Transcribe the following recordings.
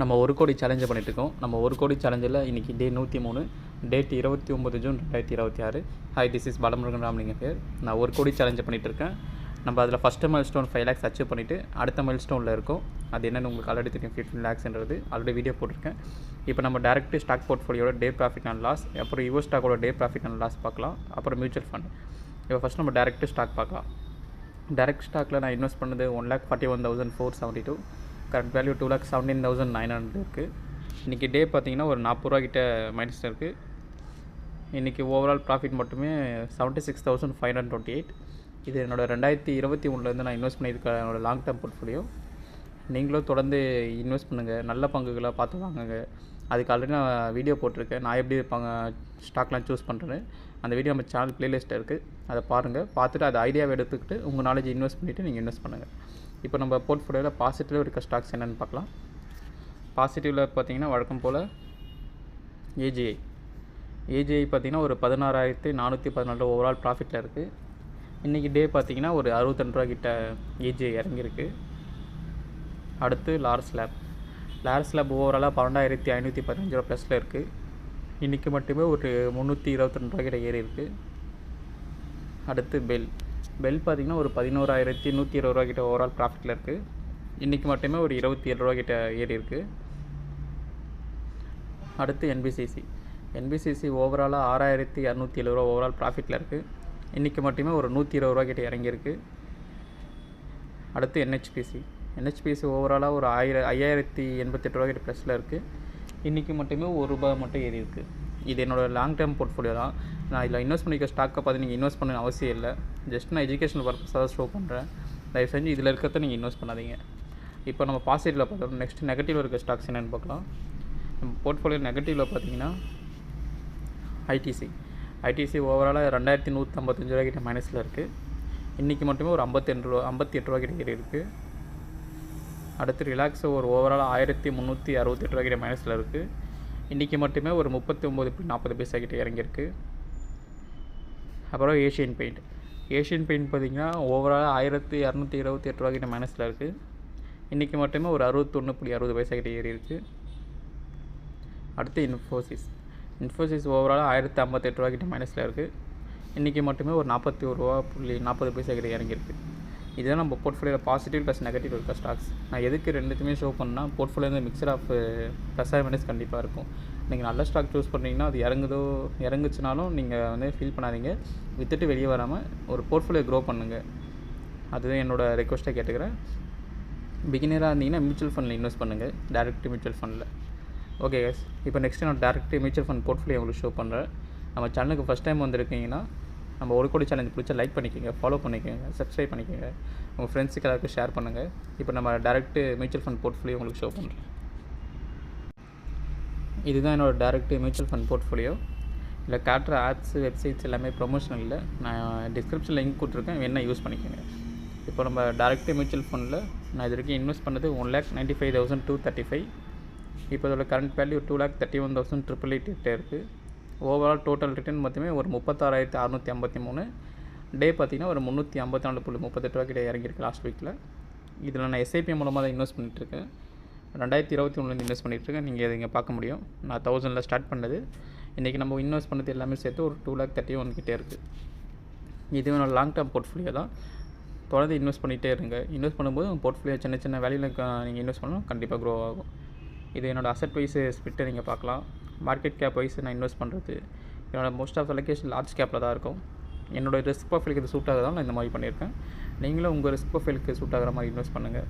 நம்ம 1 கோடி சேலஞ்சை பண்ணிட்டுருக்கோம். நம்ம 1 கோடி சேலஞ்சில் இன்றைக்கி டே 103, date 29 June 2026. Hi, this is Balamurugan Ramalingam பேர். நான் 1 கோடி சேலஞ்சை பண்ணிகிட்ருக்கேன். நம்ம அதில் first mile stone 5 lakhs achieve பண்ணிவிட்டு அடுத்த மைல் ஸ்டோனில் இருக்கும். அது என்னென்னு உங்களுக்கு ஆல்ரெடி தெரியும். 15 lakhsன்றது ஆல்ரெடி வீடியோ போட்டிருக்கேன். இப்போ நம்ம டேரக்ட் ஸ்டாக் போர்ட்ஃபோலியோட டே ப்ராஃபிட் அண்ட் லாஸ், அப்புறம் யுவோ ஸ்டாக்கோட டே ப்ராஃபிட் அண்ட் லாஸ் பார்க்கலாம். அப்புறம் மியூச்சுவல் ஃபண்ட். இப்போ ஃபஸ்ட் நம்ம டேரக்ட் ஸ்டாக் பார்க்கலாம். டேரக்ட் ஸ்டாக்கில் நான் இன்வெஸ்ட் பண்ணது 1,41,472. கரண்ட் வேல்யூ 2,17,900 இருக்குது. இன்றைக்கி டே பார்த்திங்கன்னா ஒரு 40 ரூபா கிட்ட மைனஸ் இருக்குது. இன்றைக்கி ஓவரால் ப்ராஃபிட் மட்டுமே 76,528. இது என்னோடய 2021 நான் இன்வெஸ்ட் பண்ணியிருக்க என்னோடய லாங் டேர்ம் போர்ட்ஃபோலியோ. நீங்களும் தொடர்ந்து இன்வெஸ்ட் பண்ணுங்கள், நல்ல பங்குகளாக பார்த்து வாங்குங்க. அதுக்கு ஆல்ரெடி நான் வீடியோ போட்டிருக்கேன், நான் எப்படி ஸ்டாக்லாம் சூஸ் பண்ணுறேன்னு. அந்த வீடியோ நம்ம சேனல் ப்ளேலிஸ்ட்டில் இருக்குது, அதை பாருங்கள். பார்த்துட்டு அதை ஐடியாவை எடுத்துக்கிட்டு உங்கள் நாலேஜ் இன்வெஸ்ட் பண்ணிவிட்டு நீங்கள் இன்வெஸ்ட் பண்ணுங்கள். இப்போ நம்ம போர்ட்ஃபோலியோவில் பாசிட்டிவாக இருக்க ஸ்டாக்ஸ் என்னென்னு பார்க்கலாம். பாசிட்டிவில் பார்த்திங்கன்னா வழக்கம் போல் ஏஜிஐ பார்த்திங்கன்னா ஒரு 16,414 ஓவரால் ப்ராஃபிட்டில் இருக்குது. இன்றைக்கி டே பார்த்திங்கன்னா ஒரு 62 ரூபா கிட்ட ஏஜிஐ இறங்கியிருக்கு. அடுத்து லாரஸ் லேப் ஓவராலாக 12,515 ரூபா ப்ளஸில் இருக்குது. இன்றைக்கி மட்டுமே ஒரு 322 ரூபா கிட்ட ஏறி இருக்குது. அடுத்து பெல் பார்த்திங்கன்னா ஒரு 11,120 ரூபா கிட்ட ஓவரால் ப்ராஃபிட்டில் இருக்குது. இன்றைக்கி மட்டுமே ஒரு 27 ரூபா கிட்ட ஏறி இருக்குது. அடுத்து என்பிசிசி ஓவராலாக 6,270 ரூபா ஓவரால் ப்ராஃபிட்டில் இருக்குது. இன்றைக்கி மட்டுமே ஒரு 120 ரூபா கிட்ட இறங்கியிருக்கு. அடுத்து என்ஹெச்பிசி ஓவராலாக ஒரு 5,088 ரூபா கிட்ட ப்ளஸில் இருக்குது. இன்றைக்கி மட்டுமே ₹1 மட்டும் ஏறி இருக்குது. இது என்னோடய லாங் டேர்ம் போர்ட்ஃபோலியோ தான். நான் இதில் இன்வெஸ்ட் பண்ணிக்க ஸ்டாக்கை பார்த்து நீங்கள் இன்வெஸ்ட் பண்ண அவசியம் இல்லை. ஜஸ்ட் நான் எஜுகேஷனல் பர்பஸாக தான் ஷோ பண்ணுறேன். தயவு செஞ்சு இதில் இருக்கிறத நீங்கள் இன்வெஸ்ட் பண்ணாதீங்க. இப்போ நம்ம பாசிட்டிவில் பார்த்தோம். நெக்ஸ்ட் நெகட்டிவில் இருக்க ஸ்டாக்ஸ் என்னென்னு பார்க்கலாம். நம்ம போர்ட்ஃபோலியோ நெகட்டிவில் பார்த்தீங்கன்னா ஐடிசி ஓவராலாக 2,155 ரூபா கிட்ட மைனஸில் இருக்குது. இன்றைக்கி மட்டுமே ஒரு 58 ரூபா கிட்ட ஏறி இருக்குது. அடுத்து ரிலாக்ஸோ ஒரு ஓவராலாக 1,368 ரூபா கிட்ட மைனஸில் இருக்குது. இன்றைக்கி மட்டுமே ஒரு 39.40 கிட்ட இறங்கியிருக்கு. அப்புறம் ஏஷியன் பெயிண்ட் பார்த்திங்கன்னா ஓவராலாக 1,228 ரூபா கிட்ட மைனஸில் இருக்குது. இன்றைக்கி மட்டுமே ஒரு 61.60 கிட்ட ஏறி இருக்குது. அடுத்து இன்ஃபோசிஸ் ஓவராலாக 1,058 ரூபா கிட்ட மைனஸில் இருக்குது. இன்றைக்கி மட்டுமே ஒரு 41.40 கிட்ட இறங்கியிருக்கு. இதுதான் நம்ம போர்ட்ஃபோலியோவில் பாசிட்டிவ் ப்ளஸ் நெகட்டிவ் இருக்க ஸ்டாக்ஸ். நான் எதுக்கு ரெண்டுத்துமே ஷோ பண்ணால் போர்ட்ஃபோலியோ வந்து mixture of plus or minus கண்டிப்பாக இருக்கும். நீங்கள் நல்ல ஸ்டாக் சூஸ் பண்ணுறீங்கன்னா அது இறங்குச்சுனாலும் நீங்கள் வந்து ஃபீல் பண்ணாதீங்க. விற்றுட்டு வெளியே வராமல் ஒரு போர்ட்ஃபோலியோ க்ரோ பண்ணுங்கள். அதுதான் என்னோடய ரெக்வஸ்ட்டாக கேட்டுக்கிறேன். பிகினராக இருந்தீங்கன்னா மியூச்சுவல் ஃபண்டில் இன்வெஸ்ட் பண்ணுங்கள், டேரக்ட் மியூச்சுவல் ஃபண்டில். ஓகே கைஸ், இப்போ நெக்ஸ்ட்டு நான் டேரக்ட் மியூச்சுவல் ஃபண்ட் போர்ட்ஃபோலியோ உங்களுக்கு ஷோ பண்ணுறேன். நம்ம சேனலுக்கு ஃபஸ்ட் டைம் வந்திருக்கீங்கன்னா நம்ம 1 கோடி சேனல் பிடிச்சா லைக் பண்ணிக்கோங்க, ஃபாலோ பண்ணிக்கோங்க, சப்ஸ்கிரைப் பண்ணிக்கோங்க, உங்கள் ஃப்ரெண்ட்ஸுக்கு எல்லாருக்கும் ஷேர் பண்ணுங்கள். இப்போ நம்ம டேரக்ட் மியூச்சுவல் ஃபண்ட் போர்ட்ஃபோலியோ உங்களுக்கு ஷோ பண்ணுறேன். இதுதான் என்னோடய டேரக்ட் மியூச்சுவல் ஃபண்ட் போர்ட்ஃபோலியோ. இதில் காட்டுற ஆப்ஸ், வெப்சைட்ஸ் எல்லாமே ப்ரொமோஷனல் இல்லை. நான் டிஸ்கிரிப்ஷனில் லிங்க் கொடுத்துருக்கேன், வேணா யூஸ் பண்ணிக்கோங்க. இப்போ நம்ம டேரக்ட் மியூச்சுவல் ஃபண்டில் நான் இது வரைக்கும் இன்வெஸ்ட் பண்ணது 1,95,235. இப்போ இதோட கரண்ட் வேல்யூ 2,31,888 இருக்குது. ஓவரால் டோட்டல் ரிட்டர்ன் மொத்தமே ஒரு 36,653. டே பார்த்திங்கன்னா ஒரு 354.38 ரூபா கிட்ட இறங்கியிருக்கு லாஸ்ட் வீக்கில். இதில் நான் எஸ்ஐபி மூலமாக தான் இன்வெஸ்ட் பண்ணிட்டுருக்கேன். 2021 இன்வெஸ்ட் பண்ணிகிட்ருக்கேன். நீங்கள் இதை இங்கே பார்க்க முடியும். நான் 1000 ஸ்டார்ட் பண்ணது. இன்றைக்கி நம்ம இன்வெஸ்ட் பண்ணது எல்லாமே சேர்த்து ஒரு 2,31 கிட்டே இருக்குது. இது என்னோட லாங் டேர்ம் போர்ட்ஃபோலியோ தான். தொடர்ந்து இன்வெஸ்ட் பண்ணிகிட்டே இருங்க. இன்வெஸ்ட் பண்ணும்போது உங்கள் போர்ட்ஃபோலியோ சின்ன வேல்யூவில் நீங்கள் இன்வெஸ்ட் பண்ணாலும் கண்டிப்பாக க்ரோ ஆகும். இது என்னோடய அசட் வைஸ் ஸ்பிட்டை நீங்கள் பார்க்கலாம். மார்க்கெட் கேப் வைஸ் நான் இன்வெஸ்ட் பண்ணுறது என்னோடய மோஸ்ட் ஆஃப் அலோகேஷன் லார்ஜ் கேப்பில் தான் இருக்கும். என்னோடய ரிஸ்க் ப்ரொஃபைலுக்கு இது சூட் ஆகுதான் நான் இந்த மாதிரி பண்ணியிருக்கேன். நீங்களும் உங்கள் ரிஸ்க் ப்ரொஃபைலுக்கு சூட் ஆகிற மாதிரி இன்வெஸ்ட் பண்ணுங்கள்.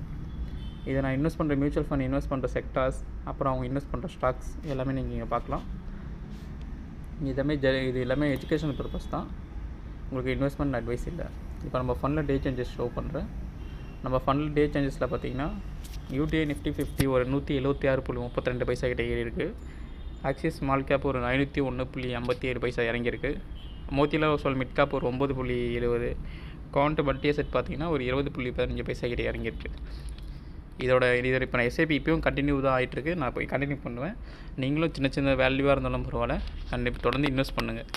இதை நான் இன்வெஸ்ட் பண்ணுற மியூச்சுவல் ஃபண்ட், இன்வெஸ்ட் பண்ணுற செக்டார்ஸ், அப்புறம் அவங்க இன்வெஸ்ட் பண்ணுற ஸ்டாக்ஸ் எல்லாமே நீங்கள் இங்கே பார்க்கலாம். இது எல்லாமே எஜுகேஷனல் பர்பஸ் தான், உங்களுக்கு இன்வெஸ்ட்மெண்ட் அட்வைஸ் இல்லை. இப்போ நம்ம ஃபண்டில் டே சேஞ்சஸ் ஷோ பண்ணுறேன். நம்ம ஃபண்டில் டே சேஞ்சஸில் பார்த்தீங்கன்னா யூடிஐ நிஃப்டி 50 ஒரு 176.32 கிட்ட ஏறி இருக்குது. ஆக்சிஸ் ஸ்மால் கேப் ஒரு 501.57 இறங்கியிருக்கு. மோத்திலால் ஓஸ்வால் மிட் கேப் ஒரு 9.70. குவாண்ட் மல்டி அசெட் பார்த்தீங்கன்னா ஒரு 20.15 கிட்ட இறங்கியிருக்கு. இதோட இப்போ நான் எஸ்ஐபி இப்போயும் கண்டினியூ தான் ஆகிட்டுருக்கு. நான் போய் கண்டினியூ பண்ணுவேன். நீங்களும் சின்ன வேல்யூவாக இருந்தாலும் பரவாயில்ல, கண்டிப்பாக தொடர்ந்து இன்வெஸ்ட் பண்ணுங்கள்.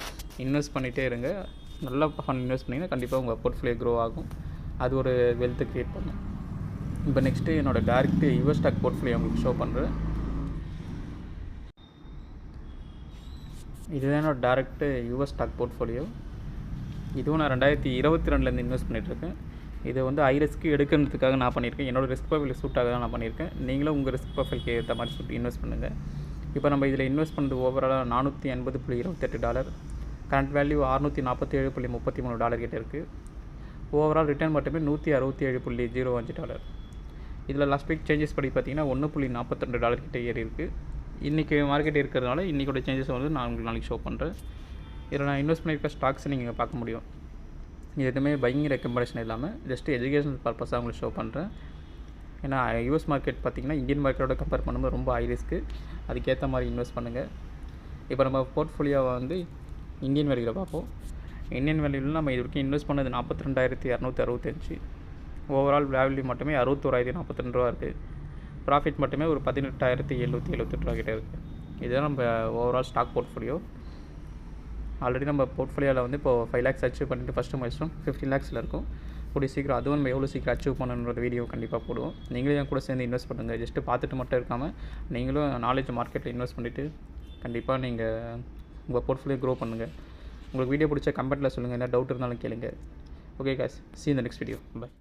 இன்வெஸ்ட் பண்ணிகிட்டே இருங்க. நல்லா ஃபண்ட் இன்வெஸ்ட் பண்ணிங்கன்னா கண்டிப்பாக உங்கள் போர்ட்ஃபோலியோ க்ரோ ஆகும். அது ஒரு வெல்த்தை க்ரியேட் பண்ணும். இப்போ நெக்ஸ்ட்டு என்னோடய டேரக்ட் யுவோ ஸ்டாக் போர்ட்ஃபோலியோ உங்களுக்கு ஷோ பண்ணுறேன். இதுதான் என்னோட டேரெக்ட் யூஎஸ் ஸ்டாக் போர்ட்ஃபோலியோ. இதுவும் நான் 2022 இன்வெஸ்ட் பண்ணிகிட்ருக்கேன். இது வந்து ஹை ரிஸ்க் எடுக்கிறதுக்காக நான் பண்ணியிருக்கேன். என்னோடய ரிஸ்க் ப்ரொஃபைல் சூட்டாக தான் நான் பண்ணியிருக்கேன். நீங்களும் உங்கள் ரிஸ்க் ப்ரொஃபைலுக்கு ஏற்ற மாதிரி இன்வெஸ்ட் பண்ணுங்கள். இப்போ நம்ம இதில் இன்வெஸ்ட் பண்ணது ஓவராலாக $480.28, கரண்ட் வேல்யூ $647.33 கிட்ட இருக்குது. ஓவரால் ரிட்டர்ன் மட்டுமே $167.05. இதில் லாஸ்ட் வீக் சேஞ்சஸ் படி பார்த்தீங்கன்னா $1.42 கிட்ட ஏறி இருக்குது. இன்றைக்கி மார்க்கெட் இருக்கிறதுனால இன்றைக்கோட சேஞ்சஸ் வந்து நான் உங்களுக்கு நாளைக்கு ஷோ பண்ணுறேன். இதில் நான் இன்வெஸ்ட் பண்ணியிருக்க ஸ்டாக்ஸ் நீங்கள் பார்க்க முடியும். இது எதுவுமே பையிங் ரெக்கமெண்டேஷன் இல்லாமல் ஜஸ்ட் எஜுகேஷனல் பர்பஸாக உங்களுக்கு ஷோ பண்ணுறேன். ஏன்னா யூஎஸ் மார்க்கெட் பார்த்திங்கன்னா இந்தியன் மார்க்கெட்டோட கம்பேர் பண்ணும்போது ரொம்ப ஹை ரிஸ்க்கு. அதுக்கேற்ற மாதிரி இன்வெஸ்ட் பண்ணுங்கள். இப்போ நம்ம போர்ட்ஃபோலியோவை வந்து இந்தியன் வேல்யூவில் பார்ப்போம். இந்தியன் வேல்யூவில் நம்ம இது வரைக்கும் இன்வெஸ்ட் பண்ணது 42,265. ஓவரால் வேல்யூ மட்டுமே $61,042 இருக்குது. ப்ராஃபிட் மட்டுமே ஒரு $18,778 கிட்டே இருக்குது. இதுதான் நம்ம ஓவரால் ஸ்டாக் போர்ட்ஃபோலியோ. ஆல்ரெடி நம்ம போர்ட்ஃபோலியோவில் வந்து இப்போது 5 lakhs அச்சீவ் பண்ணிட்டு ஃபஸ்ட்டு மைல்ஸ்டோன் 15 lakhsல இருக்கும். கூடிய சீக்கிரம் அதுவும் நம்ம எவ்வளோ சீக்கிரம் அச்சீவ் பண்ணணுன்ற வீடியோ கண்டிப்பாக போடுவோம். நீங்களும் என் கூட சேர்ந்து இன்வெஸ்ட் பண்ணுங்கள். ஜஸ்ட்டு பார்த்துட்டு மட்டும் இருக்காமல் நீங்களும் நாலேஜ் மார்க்கெட்டில் இன்வெஸ்ட் பண்ணிவிட்டு கண்டிப்பாக நீங்கள் உங்கள் போர்ட்ஃபோலியோ க்ரோ பண்ணுங்கள். உங்களுக்கு வீடியோ பிடிச்ச கமெண்ட்டில் சொல்லுங்கள். என்ன டவுட் இருந்தாலும் கேளுங்கள். Okay guys, see you in the next video. Bye.